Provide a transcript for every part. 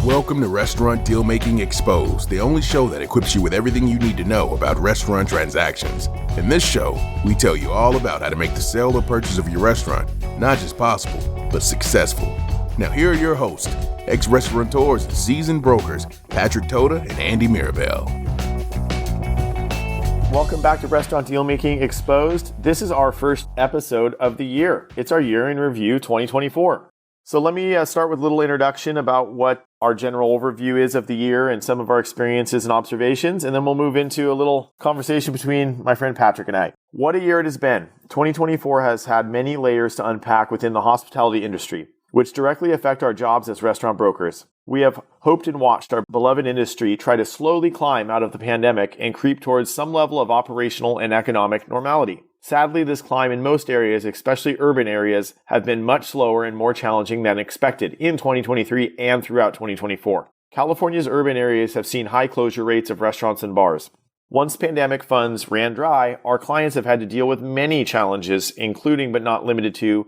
Welcome to Restaurant Deal Making Exposed, the only show that equips you with everything you need to know about restaurant transactions. In this show, we tell you all about how to make the sale or purchase of your restaurant not just possible, but successful. Now here are your hosts, ex-restaurateurs and seasoned brokers, Patrick Toda and Andy Mirabel. Welcome back to Restaurant Deal Making Exposed. This is our first episode of the year. It's our year in review 2024. So let me start with a little introduction about what our general overview is of the year and some of our experiences and observations, and then we'll move into a little conversation between my friend Patrick and I. What a year it has been. 2024 has had many layers to unpack within the hospitality industry, which directly affect our jobs as restaurant brokers. We have hoped and watched our beloved industry try to slowly climb out of the pandemic and creep towards some level of operational and economic normality. Sadly, this climb in most areas, especially urban areas, have been much slower and more challenging than expected in 2023 and throughout 2024. California's urban areas have seen high closure rates of restaurants and bars. Once pandemic funds ran dry, our clients have had to deal with many challenges, including but not limited to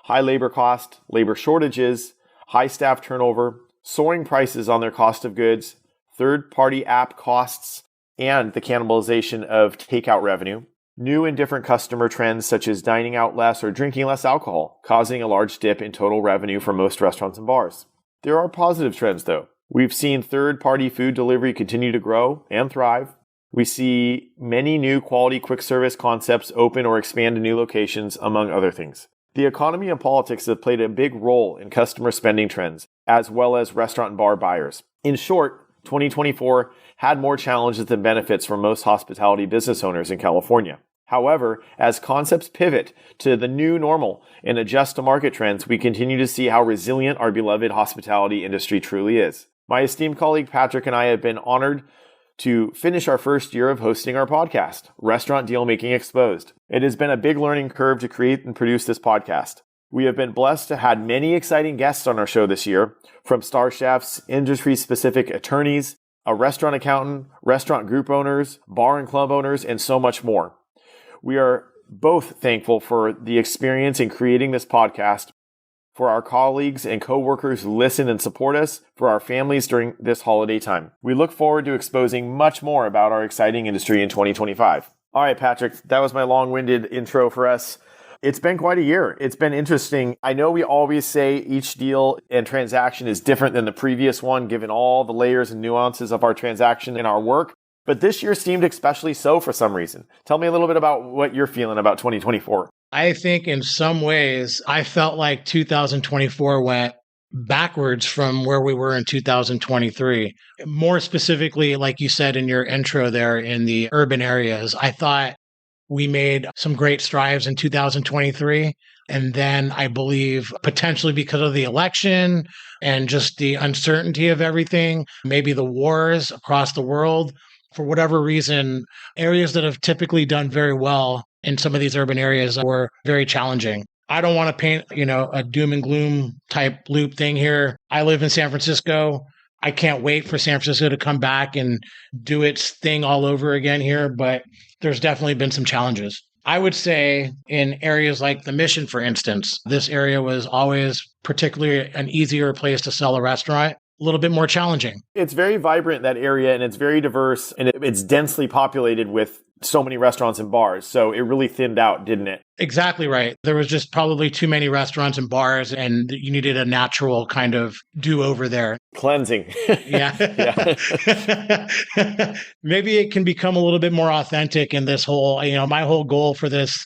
high labor cost, labor shortages, high staff turnover, soaring prices on their cost of goods, third-party app costs, and the cannibalization of takeout revenue. New and different customer trends such as dining out less or drinking less alcohol, causing a large dip in total revenue for most restaurants and bars. There are positive trends though. We've seen third-party food delivery continue to grow and thrive. We see many new quality quick service concepts open or expand to new locations, among other things. The economy and politics have played a big role in customer spending trends, as well as restaurant and bar buyers. In short, 2024 had more challenges than benefits for most hospitality business owners in California. However, as concepts pivot to the new normal and adjust to market trends, we continue to see how resilient our beloved hospitality industry truly is. My esteemed colleague Patrick and I have been honored to finish our first year of hosting our podcast, Restaurant Deal Making Exposed. It has been a big learning curve to create and produce this podcast. We have been blessed to have many exciting guests on our show this year, from star chefs, industry-specific attorneys, a restaurant accountant, restaurant group owners, bar and club owners, and so much more. We are both thankful for the experience in creating this podcast, for our colleagues and coworkers who listen and support us, for our families during this holiday time. We look forward to exposing much more about our exciting industry in 2025. All right, Patrick, that was my long-winded intro for us. It's been quite a year. It's been interesting. I know we always say each deal and transaction is different than the previous one, given all the layers and nuances of our transaction and our work. But this year seemed especially so for some reason. Tell me a little bit about what you're feeling about 2024. I think in some ways, I felt like 2024 went backwards from where we were in 2023. More specifically, like you said in your intro there, in the urban areas, I thought we made some great strides in 2023. And then I believe potentially because of the election and just the uncertainty of everything, maybe the wars across the world, for whatever reason, areas that have typically done very well in some of these urban areas were very challenging. I don't want to paint, a doom and gloom type loop thing here. I live in San Francisco. I can't wait for San Francisco to come back and do its thing all over again here, but there's definitely been some challenges. I would say in areas like the Mission, for instance, this area was always particularly an easier place to sell a restaurant. A little bit more challenging. It's very vibrant, that area, and it's very diverse, and it's densely populated with so many restaurants and bars. So it really thinned out, didn't it? Exactly right. There was just probably too many restaurants and bars, and you needed a natural kind of do-over there. Cleansing. Yeah. Maybe it can become a little bit more authentic in this whole, my whole goal for this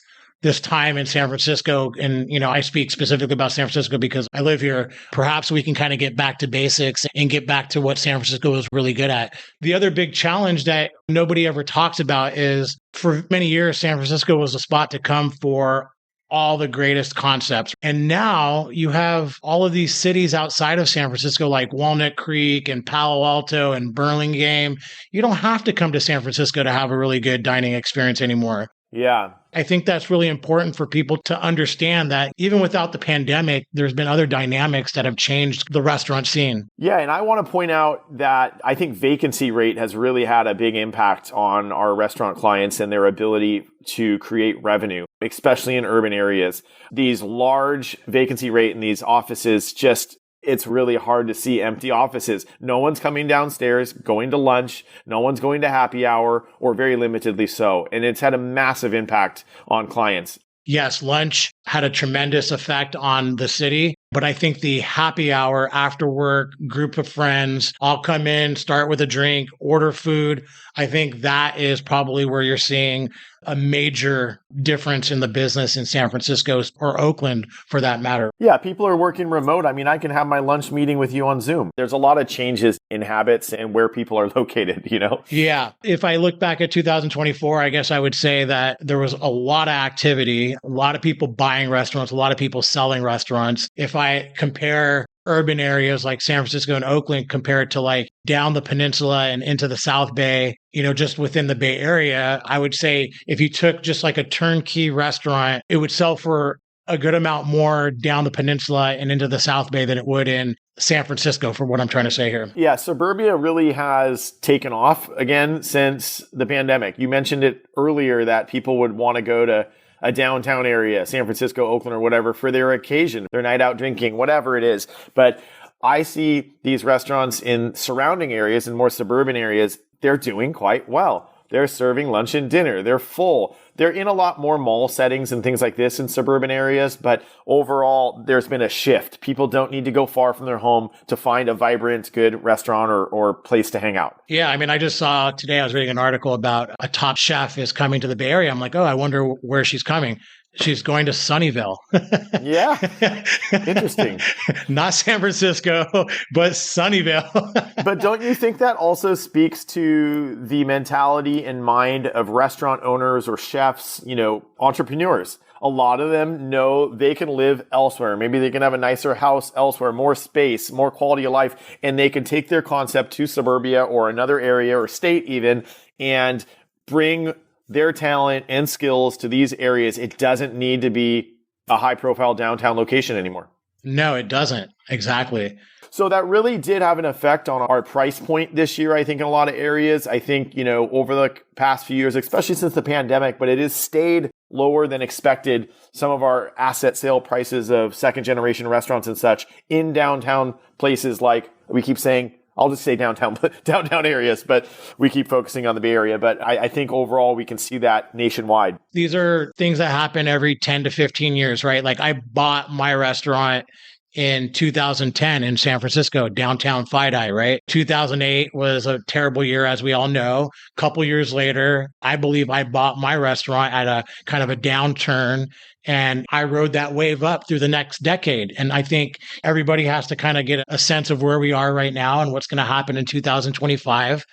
time in San Francisco, and I speak specifically about San Francisco because I live here, perhaps we can kind of get back to basics and get back to what San Francisco was really good at. The other big challenge that nobody ever talks about is for many years, San Francisco was a spot to come for all the greatest concepts. And now you have all of these cities outside of San Francisco like Walnut Creek and Palo Alto and Burlingame. You don't have to come to San Francisco to have a really good dining experience anymore. Yeah. I think that's really important for people to understand that even without the pandemic, there's been other dynamics that have changed the restaurant scene. Yeah, and I want to point out that I think vacancy rate has really had a big impact on our restaurant clients and their ability to create revenue, especially in urban areas. These large vacancy rate in these offices just it's really hard to see empty offices. No one's coming downstairs, going to lunch. No one's going to happy hour, or very limitedly so. And it's had a massive impact on clients. Yes, lunch had a tremendous effect on the city, but I think the happy hour after work, group of friends, all come in, start with a drink, order food. I think that is probably where you're seeing a major difference in the business in San Francisco or Oakland for that matter. Yeah, people are working remote. I mean, I can have my lunch meeting with you on Zoom. There's a lot of changes in habits and where people are located, Yeah. If I look back at 2024, I guess I would say that there was a lot of activity, a lot of people buying restaurants, a lot of people selling restaurants. If I compare urban areas like San Francisco and Oakland compared to like down the peninsula and into the South Bay, just within the Bay Area, I would say if you took just like a turnkey restaurant, it would sell for a good amount more down the peninsula and into the South Bay than it would in San Francisco, for what I'm trying to say here. Yeah, suburbia really has taken off again since the pandemic. You mentioned it earlier that people would want to go to a downtown area, San Francisco, Oakland, or whatever, for their occasion, their night out drinking, whatever it is. But I see these restaurants in surrounding areas and more suburban areas, they're doing quite well. They're serving lunch and dinner. They're full. They're in a lot more mall settings and things like this in suburban areas, but overall, there's been a shift. People don't need to go far from their home to find a vibrant, good restaurant or place to hang out. Yeah, I mean, I just saw today, I was reading an article about a top chef is coming to the Bay Area. I'm like, oh, I wonder where she's coming. She's going to Sunnyvale. Yeah. Interesting. Not San Francisco, but Sunnyvale. But don't you think that also speaks to the mentality and mind of restaurant owners or chefs, entrepreneurs? A lot of them know they can live elsewhere. Maybe they can have a nicer house elsewhere, more space, more quality of life, and they can take their concept to suburbia or another area or state even and bring their talent and skills to these areas. It doesn't need to be a high profile downtown location anymore. No, it doesn't. Exactly. So that really did have an effect on our price point this year, I think, in a lot of areas. I think, over the past few years, especially since the pandemic, but it has stayed lower than expected. Some of our asset sale prices of second generation restaurants and such in downtown places like we keep saying, I'll just say downtown areas, but we keep focusing on the Bay Area. But I think overall we can see that nationwide. These are things that happen every 10 to 15 years, right? Like I bought my restaurant in 2010 in San Francisco, downtown Fidei, right? 2008 was a terrible year, as we all know. A couple years later, I believe I bought my restaurant at a kind of a downturn, and I rode that wave up through the next decade. And I think everybody has to kind of get a sense of where we are right now and what's going to happen in 2025.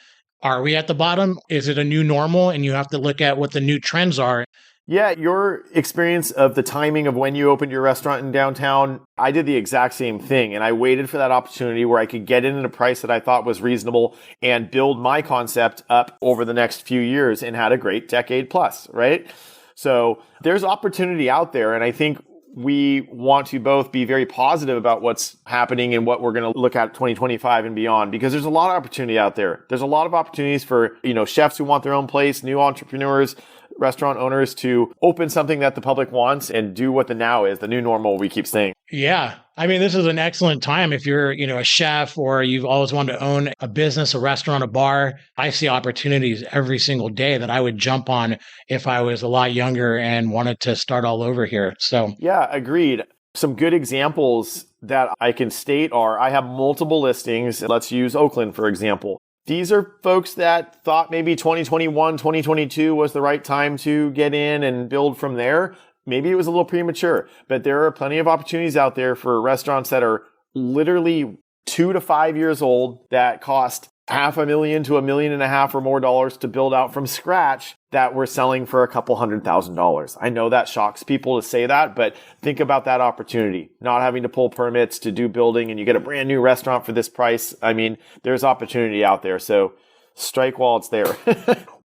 Are we at the bottom? Is it a new normal? And you have to look at what the new trends are. Yeah, your experience of the timing of when you opened your restaurant in downtown, I did the exact same thing. And I waited for that opportunity where I could get in at a price that I thought was reasonable and build my concept up over the next few years and had a great decade plus, right? So there's opportunity out there. And I think we want to both be very positive about what's happening and what we're going to look at 2025 and beyond, because there's a lot of opportunity out there. There's a lot of opportunities for, chefs who want their own place, new entrepreneurs, restaurant owners to open something that the public wants and do what the now is, the new normal we keep saying. Yeah. I mean, this is an excellent time if you're, a chef or you've always wanted to own a business, a restaurant, a bar. I see opportunities every single day that I would jump on if I was a lot younger and wanted to start all over here. So, yeah, agreed. Some good examples that I can state are I have multiple listings. Let's use Oakland, for example. These are folks that thought maybe 2021, 2022 was the right time to get in and build from there. Maybe it was a little premature, but there are plenty of opportunities out there for restaurants that are literally 2 to 5 years old that cost $500,000 to $1.5 million or more dollars to build out from scratch that we're selling for a couple $100,000. I know that shocks people to say that, but think about that opportunity. Not having to pull permits to do building and you get a brand new restaurant for this price. I mean, there's opportunity out there. So strike while it's there.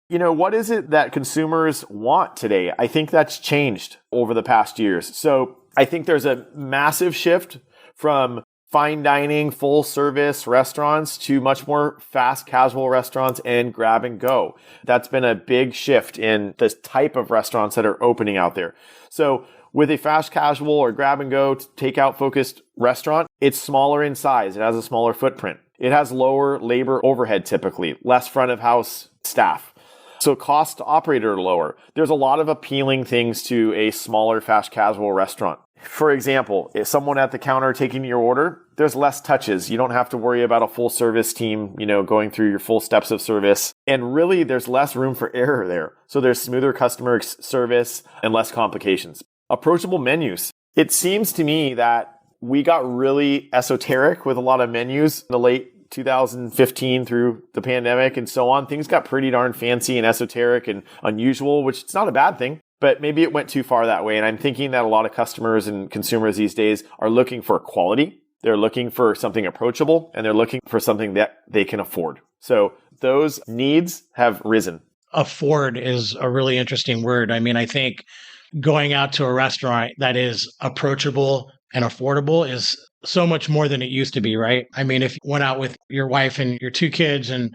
What is it that consumers want today? I think that's changed over the past years. So I think there's a massive shift from fine dining, full service restaurants to much more fast casual restaurants and grab and go. That's been a big shift in the type of restaurants that are opening out there. So With a fast casual or grab and go takeout focused restaurant, it's smaller in size. It has a smaller footprint. It has lower labor overhead typically, less front of house staff. So cost to operate are lower. There's a lot of appealing things to a smaller fast casual restaurant. For example, if someone at the counter taking your order, there's less touches. You don't have to worry about a full service team, going through your full steps of service. And really, there's less room for error there. So there's smoother customer service and less complications. Approachable menus. It seems to me that we got really esoteric with a lot of menus in the late 2015 through the pandemic and so on. Things got pretty darn fancy and esoteric and unusual, which it's not a bad thing, but maybe it went too far that way. And I'm thinking that a lot of customers and consumers these days are looking for quality. They're looking for something approachable, and they're looking for something that they can afford. So those needs have risen. Afford is a really interesting word. I mean, I think going out to a restaurant that is approachable and affordable is so much more than it used to be, right? I mean, if you went out with your wife and your two kids and,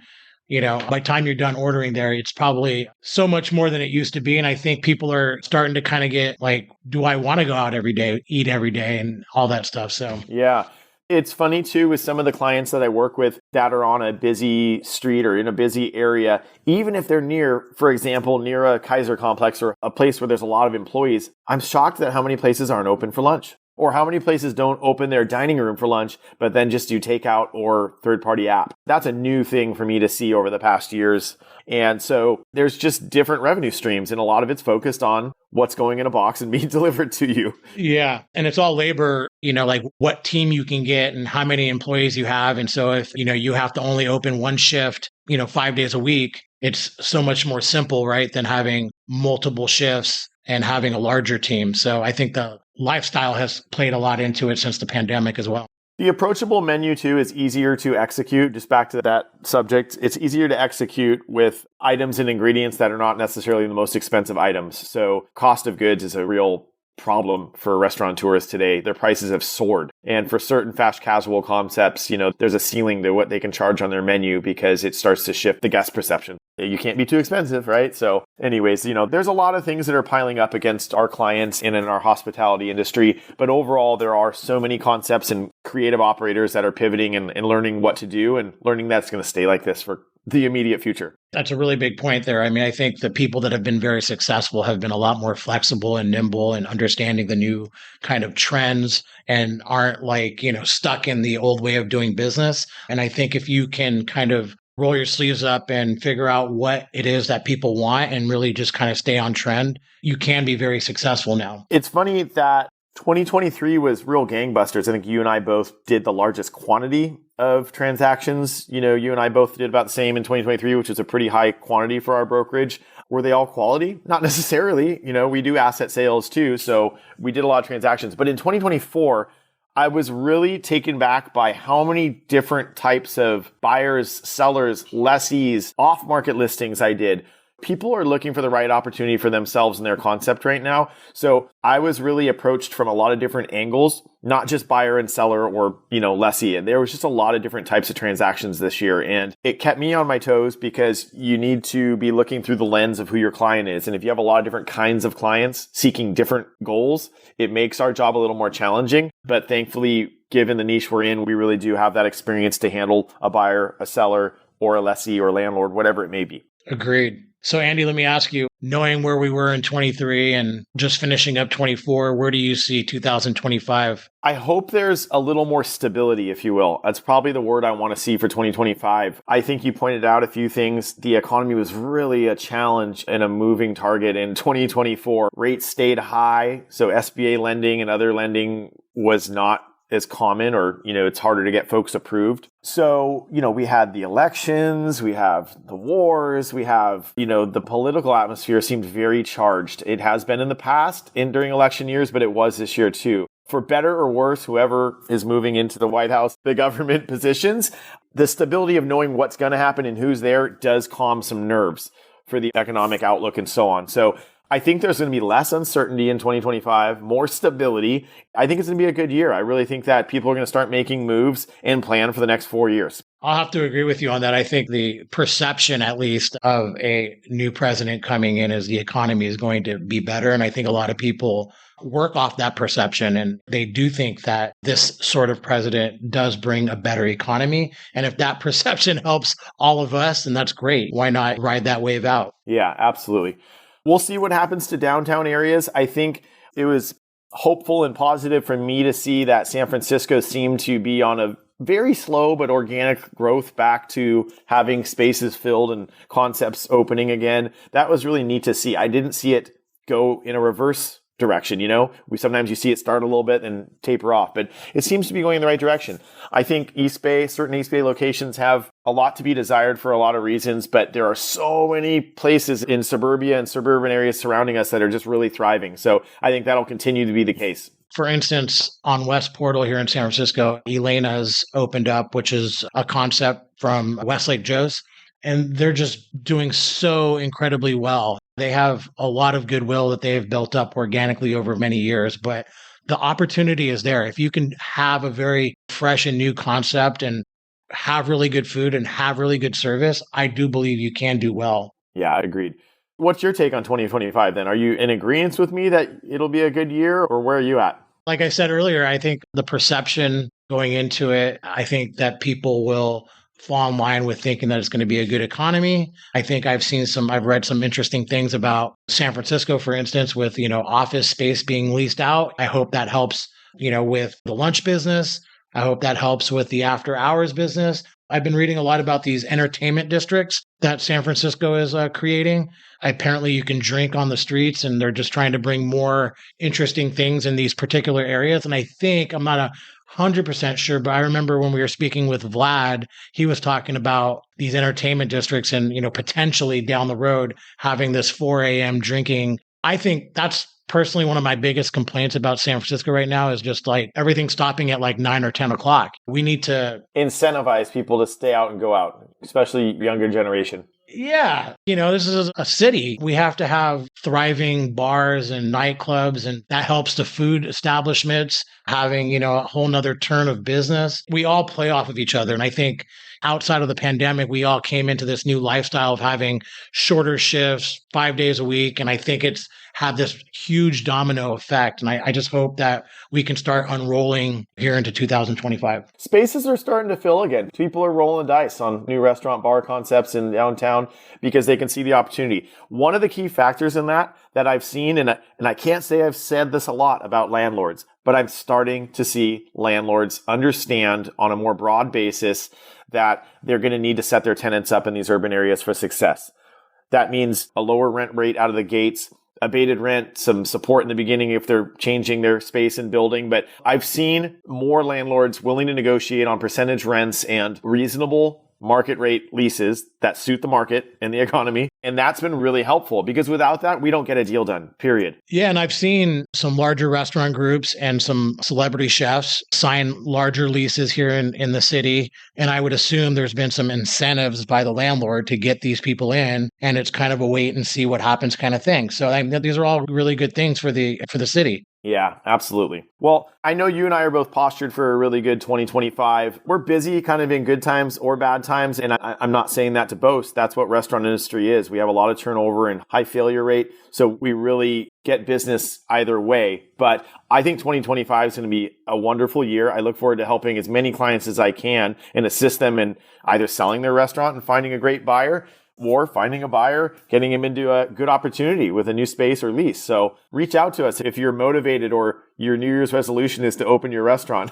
by the time you're done ordering there, it's probably so much more than it used to be. And I think people are starting to kind of get like, do I want to go out every day, eat every day and all that stuff? So, yeah. It's funny too with some of the clients that I work with that are on a busy street or in a busy area, even if they're near, for example, near a Kaiser complex or a place where there's a lot of employees, I'm shocked at how many places aren't open for lunch. Or how many places don't open their dining room for lunch, but then just do takeout or third-party app. That's a new thing for me to see over the past years. And so there's just different revenue streams, and a lot of it's focused on what's going in a box and being delivered to you. Yeah. And it's all labor, like what team you can get and how many employees you have. And so if, you have to only open one shift, 5 days a week, it's so much more simple, right, than having multiple shifts and having a larger team. So I think the lifestyle has played a lot into it since the pandemic as well. The approachable menu too is easier to execute. Just back to that subject, it's easier to execute with items and ingredients that are not necessarily the most expensive items. So cost of goods is a real problem for restaurateurs today. Their prices have soared. And for certain fast casual concepts, there's a ceiling to what they can charge on their menu because it starts to shift the guest perception. You can't be too expensive, right? So anyways, there's a lot of things that are piling up against our clients and in our hospitality industry. But overall, there are so many concepts and creative operators that are pivoting and learning what to do and learning that's going to stay like this for the immediate future. That's a really big point there. I mean, I think the people that have been very successful have been a lot more flexible and nimble and understanding the new kind of trends and aren't stuck in the old way of doing business. And I think if you can kind of roll your sleeves up and figure out what it is that people want and really just kind of stay on trend, you can be very successful now. It's funny that 2023 was real gangbusters. I think you and I both did the largest quantity of transactions. You and I both did about the same in 2023, which is a pretty high quantity for our brokerage. Were they all quality? Not necessarily. We do asset sales too. So we did a lot of transactions. But in 2024, I was really taken back by how many different types of buyers, sellers, lessees, off-market listings I did. People are looking for the right opportunity for themselves and their concept right now. So I was really approached from a lot of different angles, not just buyer and seller or, lessee. And there was just a lot of different types of transactions this year. And it kept me on my toes because you need to be looking through the lens of who your client is. And if you have a lot of different kinds of clients seeking different goals, it makes our job a little more challenging. But thankfully, given the niche we're in, we really do have that experience to handle a buyer, a seller, or a lessee or landlord, whatever it may be. Agreed. So Andy, let me ask you, knowing where we were in 23 and just finishing up 24, where do you see 2025? I hope there's a little more stability, if you will. That's probably the word I want to see for 2025. I think you pointed out a few things. The economy was really a challenge and a moving target in 2024. Rates stayed high, so SBA lending and other lending was not as common, or, it's harder to get folks approved. So, we had the elections, we have the wars, we have, the political atmosphere seemed very charged. It has been in the past and during election years, but it was this year too. For better or worse, whoever is moving into the White House, the government positions, the stability of knowing what's going to happen and who's there does calm some nerves for the economic outlook and so on. So I think there's going to be less uncertainty in 2025, more stability. I think it's going to be a good year. I really think that people are going to start making moves and plan for the next 4 years. I'll have to agree with you on that. I think the perception, at least, of a new president coming in is the economy is going to be better. And I think a lot of people work off that perception. And they do think that this sort of president does bring a better economy. And if that perception helps all of us, then that's great. Why not ride that wave out? Yeah, absolutely. We'll see what happens to downtown areas. I think it was hopeful and positive for me to see that San Francisco seemed to be on a very slow but organic growth back to having spaces filled and concepts opening again. That was really neat to see. I didn't see it go in a reverse direction. Sometimes you see it start a little bit and taper off, but it seems to be going in the right direction. I think certain East Bay locations have a lot to be desired for a lot of reasons, but there are so many places in suburbia and suburban areas surrounding us that are just really thriving. So I think that'll continue to be the case. For instance, on West Portal here in San Francisco, Elena's opened up, which is a concept from Westlake Joe's, and they're just doing so incredibly well. They have a lot of goodwill that they have built up organically over many years, but the opportunity is there. If you can have a very fresh and new concept and have really good food and have really good service, I do believe you can do well. Yeah, agreed. What's your take on 2025 then? Are you in agreement with me that it'll be a good year, or where are you at? Like I said earlier, I think the perception going into it, I think that people will fall in line with thinking that it's going to be a good economy. I think I've read some interesting things about San Francisco, for instance, with, office space being leased out. I hope that helps, with the lunch business. I hope that helps with the after hours business. I've been reading a lot about these entertainment districts that San Francisco is creating. Apparently, you can drink on the streets, and they're just trying to bring more interesting things in these particular areas. And I think, I'm not 100% sure, but I remember when we were speaking with Vlad, he was talking about these entertainment districts and, potentially down the road having this 4 a.m. drinking. I think that's personally one of my biggest complaints about San Francisco right now is just like everything stopping at like 9 or 10 o'clock. We need to incentivize people to stay out and go out, especially younger generation. Yeah. This is a city. We have to have thriving bars and nightclubs, and that helps the food establishments having, a whole nother turn of business. We all play off of each other. And I think outside of the pandemic, we all came into this new lifestyle of having shorter shifts, 5 days a week. And I think it's had this huge domino effect. And I just hope that we can start unrolling here into 2025. Spaces are starting to fill again. People are rolling the dice on new restaurant bar concepts in downtown because they can see the opportunity. One of the key factors in that I've seen, and I can't say I've said this a lot about landlords, but I'm starting to see landlords understand on a more broad basis that they're going to need to set their tenants up in these urban areas for success. That means a lower rent rate out of the gates, abated rent, some support in the beginning if they're changing their space and building. But I've seen more landlords willing to negotiate on percentage rents and reasonable market rate leases that suit the market and the economy. And that's been really helpful because without that, we don't get a deal done, period. Yeah. And I've seen some larger restaurant groups and some celebrity chefs sign larger leases here in the city. And I would assume there's been some incentives by the landlord to get these people in. And it's kind of a wait and see what happens kind of thing. So these are all really good things for the city. Yeah, absolutely. Well, I know you and I are both postured for a really good 2025. We're busy kind of in good times or bad times. And I'm not saying that to boast. That's what restaurant industry is. We have a lot of turnover and high failure rate. So we really get business either way. But I think 2025 is going to be a wonderful year. I look forward to helping as many clients as I can and assist them in either selling their restaurant and finding a great buyer, or finding a buyer, getting him into a good opportunity with a new space or lease. So reach out to us if you're motivated or your New Year's resolution is to open your restaurant.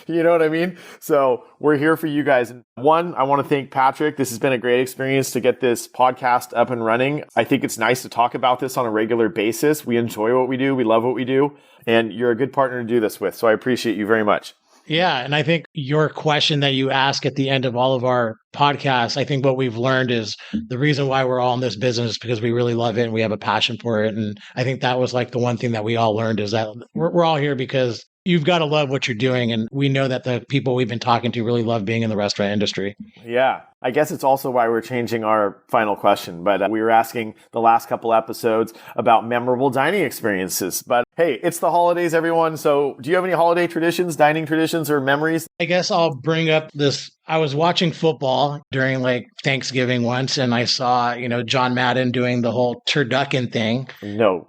You know what I mean? So we're here for you guys. One, I want to thank Patrick. This has been a great experience to get this podcast up and running. I think it's nice to talk about this on a regular basis. We enjoy what we do. We love what we do. And you're a good partner to do this with. So I appreciate you very much. Yeah. And I think your question that you ask at the end of all of our podcasts, I think what we've learned is the reason why we're all in this business is because we really love it and we have a passion for it. And I think that was like the one thing that we all learned is that we're all here because you've got to love what you're doing. And we know that the people we've been talking to really love being in the restaurant industry. Yeah. I guess it's also why we're changing our final question. But we were asking the last couple episodes about memorable dining experiences. But hey, it's the holidays, everyone. So do you have any holiday traditions, dining traditions, or memories? I guess I'll bring up this. I was watching football during like Thanksgiving once, and I saw, John Madden doing the whole turducken thing. No.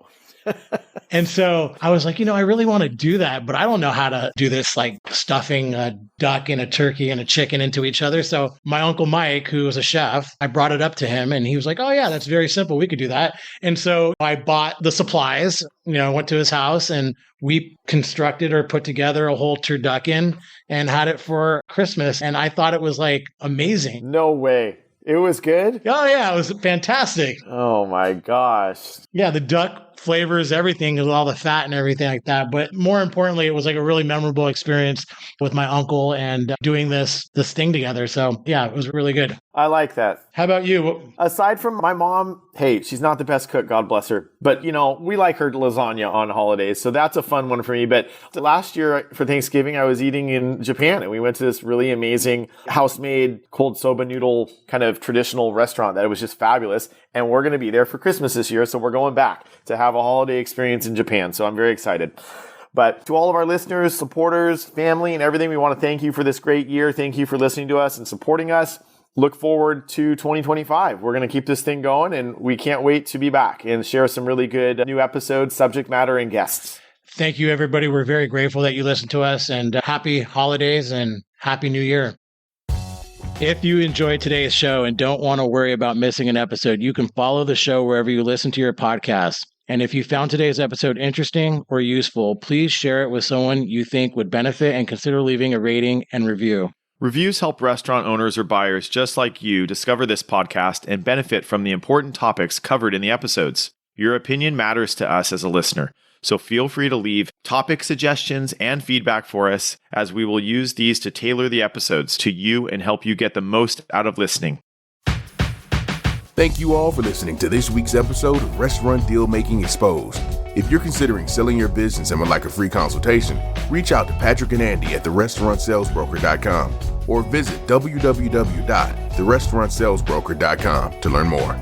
And so I was like, I really want to do that, but I don't know how to do this, like stuffing a duck and a turkey and a chicken into each other. So my Uncle Mike, who was a chef, I brought it up to him and he was like, oh yeah, that's very simple. We could do that. And so I bought the supplies, went to his house and we constructed or put together a whole turducken and had it for Christmas. And I thought it was like amazing. No way. It was good? Oh yeah, it was fantastic. Oh my gosh. Yeah, the duck flavors everything with all the fat and everything like that. But more importantly, it was like a really memorable experience with my uncle and doing this thing together. So yeah, it was really good. I like that. How about you? Aside from my mom, hey, she's not the best cook, God bless her. But, we like her lasagna on holidays. So that's a fun one for me. But last year for Thanksgiving, I was eating in Japan and we went to this really amazing house-made cold soba noodle kind of traditional restaurant that was just fabulous. And we're going to be there for Christmas this year. So we're going back to have a holiday experience in Japan. So I'm very excited. But to all of our listeners, supporters, family, and everything, we want to thank you for this great year. Thank you for listening to us and supporting us. Look forward to 2025. We're going to keep this thing going, and we can't wait to be back and share some really good new episodes, subject matter, and guests. Thank you, everybody. We're very grateful that you listened to us, and happy holidays and happy new year. If you enjoyed today's show and don't want to worry about missing an episode, you can follow the show wherever you listen to your podcasts. And if you found today's episode interesting or useful, please share it with someone you think would benefit and consider leaving a rating and review. Reviews help restaurant owners or buyers just like you discover this podcast and benefit from the important topics covered in the episodes. Your opinion matters to us as a listener, so feel free to leave topic suggestions and feedback for us, as we will use these to tailor the episodes to you and help you get the most out of listening. Thank you all for listening to this week's episode of Restaurant Deal Making Exposed. If you're considering selling your business and would like a free consultation, reach out to Patrick and Andy at therestaurantsalesbroker.com or visit www.therestaurantsalesbroker.com to learn more.